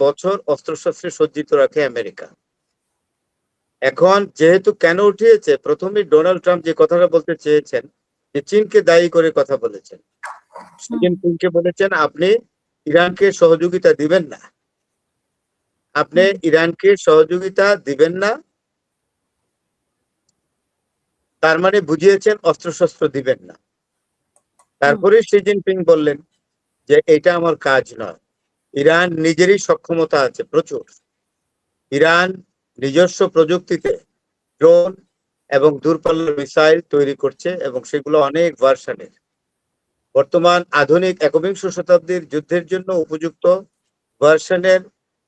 বছর অস্ত্রশস্ত্রে সজ্জিত রাখে আমেরিকা। এখন যেহেতু কেন উঠিয়েছে, প্রথমে ডোনাল্ড ট্রাম্প যে কথাটা বলতে চেয়েছেন, যে চীনকে দায়ী করে কথা বলেছেন, শি জিনপিংকে বলেছেন আপনি ইরানকে সহযোগিতা দিবেন না, আপনি ইরানকে সহযোগিতা দিবেন না, তার মানে বুঝিয়েছেন অস্ত্রশস্ত্র দিবেন না। তারপরে শি জিনপিং বললেন যে এটা আমার কাজ নয়, ইরান নিজেরই সক্ষমতা আছে প্রচুর, ইরান নিজস্ব প্রযুক্তিতে ড্রোন এবং দূরপাল্লার মিসাইল তৈরি করছে এবং সেগুলো অনেক ভার্সনের। বর্তমান আধুনিক একবিংশ শতাব্দীর যুদ্ধের জন্য উপযুক্ত ভার্সনের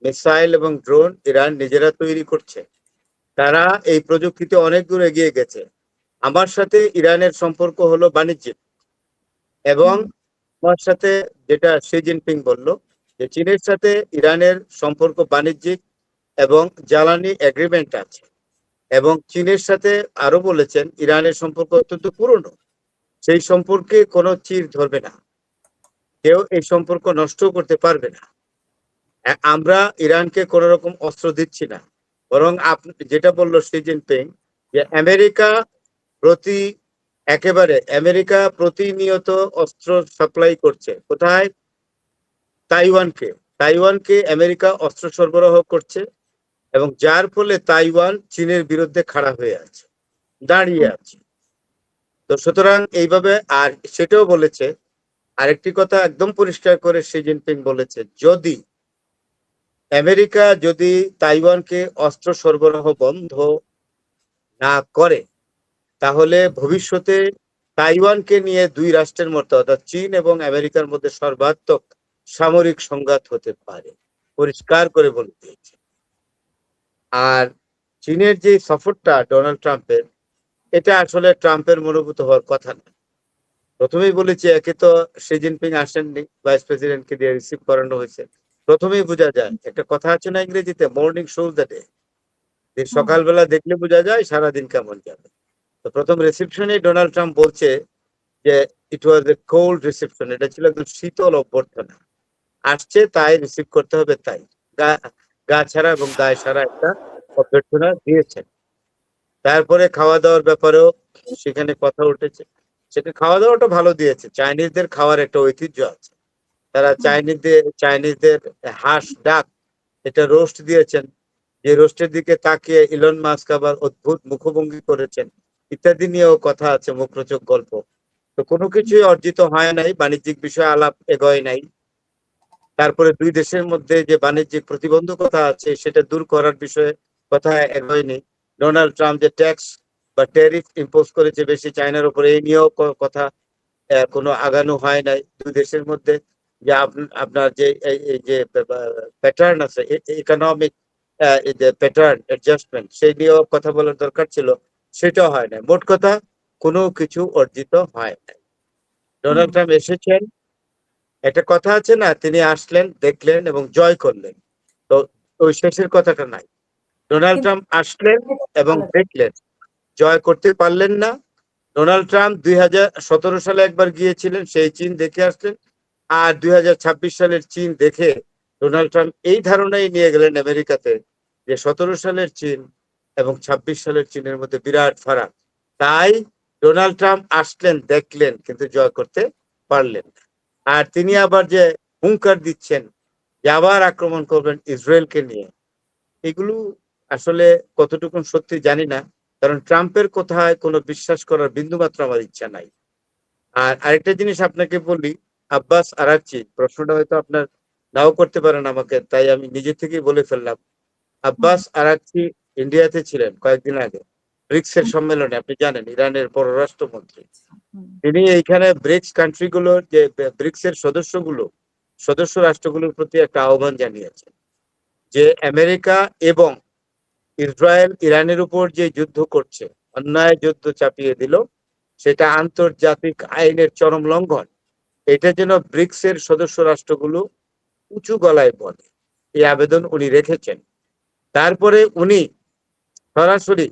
মিসাইল এবং ড্রোন ইরান নিজেরা তৈরি করছে। তারা এই প্রযুক্তিতে অনেক দূর এগিয়ে গেছে। আমার সাথে ইরানের সম্পর্ক হলো বাণিজ্যিক, এবং আমার সাথে যেটা শি জিনপিং বলল যে চীনের সাথে ইরানের সম্পর্ক বাণিজ্যিক এবং জ্বালানি এগ্রিমেন্ট আছে, এবং চীনের সাথে আরো বলেছেন ইরানের সম্পর্ক অত্যন্ত পুরনো, সেই সম্পর্কে কোনো চির ধরবে না, কেউ এই সম্পর্ক নষ্ট করতে পারবে না। আমরা ইরানকে কোন রকম অস্ত্র দিচ্ছি না, বরং আপনি যেটা বললো শি জিনপিং যে আমেরিকা প্রতিনিয়ত অস্ত্র সাপ্লাই করছে। কোথায়? তাইওয়ানকে। তাইওয়ানকে আমেরিকা অস্ত্র সরবরাহ করছে, এবং যার ফলে তাইওয়ান চীনের বিরুদ্ধে খাড়া হয়ে আছে, দাঁড়িয়ে আছে। তো সুতরাং এইভাবে, আর সেটাও বলেছে, আরেকটি কথা একদম পরিষ্কার করে শি জিনপিং বলেছে, আমেরিকা যদি তাইওয়ানকে অস্ত্র সরবরাহ বন্ধ না করে, তাহলে ভবিষ্যতে তাইওয়ানকে নিয়ে দুই রাষ্ট্রের মধ্যে অর্থাৎ চীন এবং আমেরিকার মধ্যে সর্বাত্মক সামরিক সংঘাত হতে পারে, পরিষ্কার করে বলে দিয়েছে। আর চীনের যে সফরটা ডোনাল্ড ট্রাম্পের, এটা আসলে ট্রাম্পের মনোভূত হওয়ার কথা না। প্রথমেই বলেছি, একে তো শি জিনপিং আসেননি, ভাইস প্রেসিডেন্টকে দিয়ে রিসিভ করানো হয়েছে। প্রথমেই বোঝা যায়, একটা কথা আছে না ইংরেজিতে, মর্নিং শোজ দ্য ডে, যে সকালবেলা দেখলে বোঝা যায় সারাদিন কেমন যাবে। তো প্রথম রিসেপশনে ডোনাল্ড ট্রাম্প বলছে যে ইট ওয়াজ এ কোল্ড রিসেপশন, এটা ছিল একদম শীতল অভ্যর্থনা, আসছে তাই রিসিভ করতে হবে, তাই গা গা ছাড়া এবং দায় সারা একটা অভ্যর্থনা দিয়েছেন। তারপরে খাওয়া দাওয়ার ব্যাপারেও সেখানে কথা উঠেছে, সেটা খাওয়া দাওয়াটা ভালো দিয়েছে। চাইনিজদের খাওয়ার একটা ঐতিহ্য আছে, তারা চাইনিজদের হাঁস ডাক এটা রোস্ট দিয়েছেন, যে রোস্টের দিকে তাকিয়ে ইলন মাস্ক আবার অদ্ভুত মুখভঙ্গি করেছেন, ইত্যাদি নিয়েও কথা আছে, মুখরোচক গল্প। তো কোনো কিছুই অর্জিত হয় নাই, বাণিজ্যিক বিষয়ে আলাপ এগোয় নাই। তারপরে দুই দেশের মধ্যে যে বাণিজ্যিক প্রতিবন্ধকতা আছে সেটা দূর করার বিষয়ে কথা এগোয়নি। ডোনাল্ড ট্রাম্প যে ট্যাক্স বা ট্যারিফ ইম্পোজ করেছে বেশি চায়নার উপরে, এই নিয়েও কথা কোনো আগানো হয় নাই দুই দেশের মধ্যে। যে আপনার যে এই যে প্যাটার্ন আছে, ইকোনমিক যে প্যাটার্ন অ্যাডজাস্টমেন্ট, সেই নিয়েও কথা বলার দরকার ছিল, সেটাও হয় না। মোট কথা কোনো কিছু অর্জিত হয় না। ডোনাল্ড ট্রাম্প এসেছেন, একটা কথা আছে না, তিনি আসলেন, দেখলেন এবং জয় করলেন, তো ওই শেষের কথাটা নাই। ডোনাল্ড ট্রাম্প আসলেন এবং দেখলেন, জয় করতে পারলেন না। ডোনাল্ড ট্রাম্প 2017 সালে একবার গিয়েছিলেন, সেই চীন দেখে আসলেন, আর 2026 সালের চীন দেখে ডোনাল্ড ট্রাম্প এই ধারণাই নিয়ে গেলেন আমেরিকাতে যে 17 সালের চীন এবং 26 সালের চীনের মধ্যে বিরাট ফারাক। তাই ডোনাল্ড ট্রাম্প আসলেন, দেখলেন, কিন্তু জয় করতে পারলেন না। আর তিনি আবার যে হুঙ্কার দিচ্ছেন যে আবার আক্রমণ করবেন ইসরায়েলকে নিয়ে, এগুলো আসলে কতটুকু সত্যি জানি না, কারণ ট্রাম্পের কথায় কোনো বিশ্বাস করার বিন্দুমাত্র আমার ইচ্ছা নাই। আর আরেকটা জিনিস আপনাকে বলি, আব্বাস আরাকচি, প্রশ্নটা হয়তো আপনার নাও করতে পারেন আমাকে, তাই আমি নিজে থেকেই বলে ফেললাম। আব্বাস আরাকচি ইন্ডিয়াতে ছিলেন কয়েকদিন আগে, ব্রিক্স এর সম্মেলনে, আপনি জানেন ইরানের পররাষ্ট্রমন্ত্রী। তিনি এইখানে ব্রিক্স কান্ট্রিগুলোর যে ব্রিক্স এর সদস্য রাষ্ট্রগুলোর প্রতি একটা আহ্বান জানিয়েছেন যে আমেরিকা এবং ইসরায়েল ইরানের উপর যে যুদ্ধ করছে, অন্যায় যুদ্ধ চাপিয়ে দিল, সেটা আন্তর্জাতিক আইনের চরম লঙ্ঘন। এটা যেন ব্রিক্স এর সদস্য রাষ্ট্রগুলো উঁচু গলায় বলে, এই আবেদন উনি রেখেছেন। তারপরে উনি সরাসরি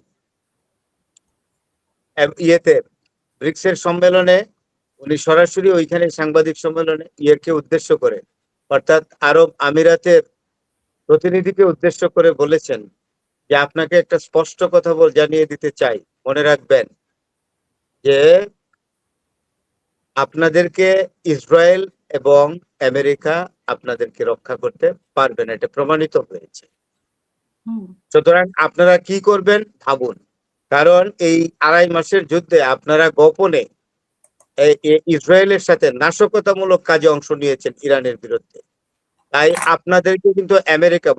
ইয়েতে ব্রিক্স এর সম্মেলনে, উনি সরাসরি ওইখানে সাংবাদিক সম্মেলনে ইয়েকে উদ্দেশ্য করে, অর্থাৎ আরব আমিরাতের প্রতিনিধিকে উদ্দেশ্য করে বলেছেন যে আপনাকে একটা স্পষ্ট কথা জানিয়ে দিতে চাই, মনে রাখবেন যে আপনাদেরকে ইসরায়েল এবং আমেরিকা আপনাদেরকে রক্ষা করতে পারবে না, এটা প্রমাণিত হয়েছে। সুতরাং আপনারা কি করবেন ভাবুন, কারণ এই 2.5 মাসের যুদ্ধে আপনারা গোপনে ইসরায়েলের সাথে নাশকতামূলক কাজে অংশ নিয়েছেন ইরানের বিরুদ্ধে। তাই আপনাদেরকে কিন্তু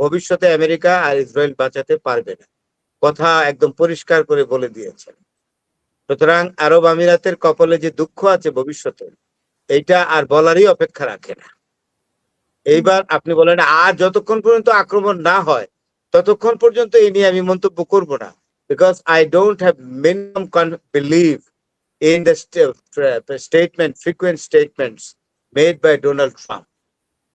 ভবিষ্যতে আমেরিকা আর ইসরায়েল বাঁচাতে পারবে না, কথা একদম পরিষ্কার করে বলে দিয়েছেন। সুতরাং আরব আমিরাতের কপালে যে দুঃখ আছে ভবিষ্যতে, এইটা আর বলারই অপেক্ষা রাখে না। এইবার আপনি বলেন আর যতক্ষণ পর্যন্ত আক্রমণ না হয় ততক্ষণ পর্যন্ত এই নিয়ে আমি মন্তব্য করব না, because I don't have minimum believe in the frequent statements made by Donald Trump.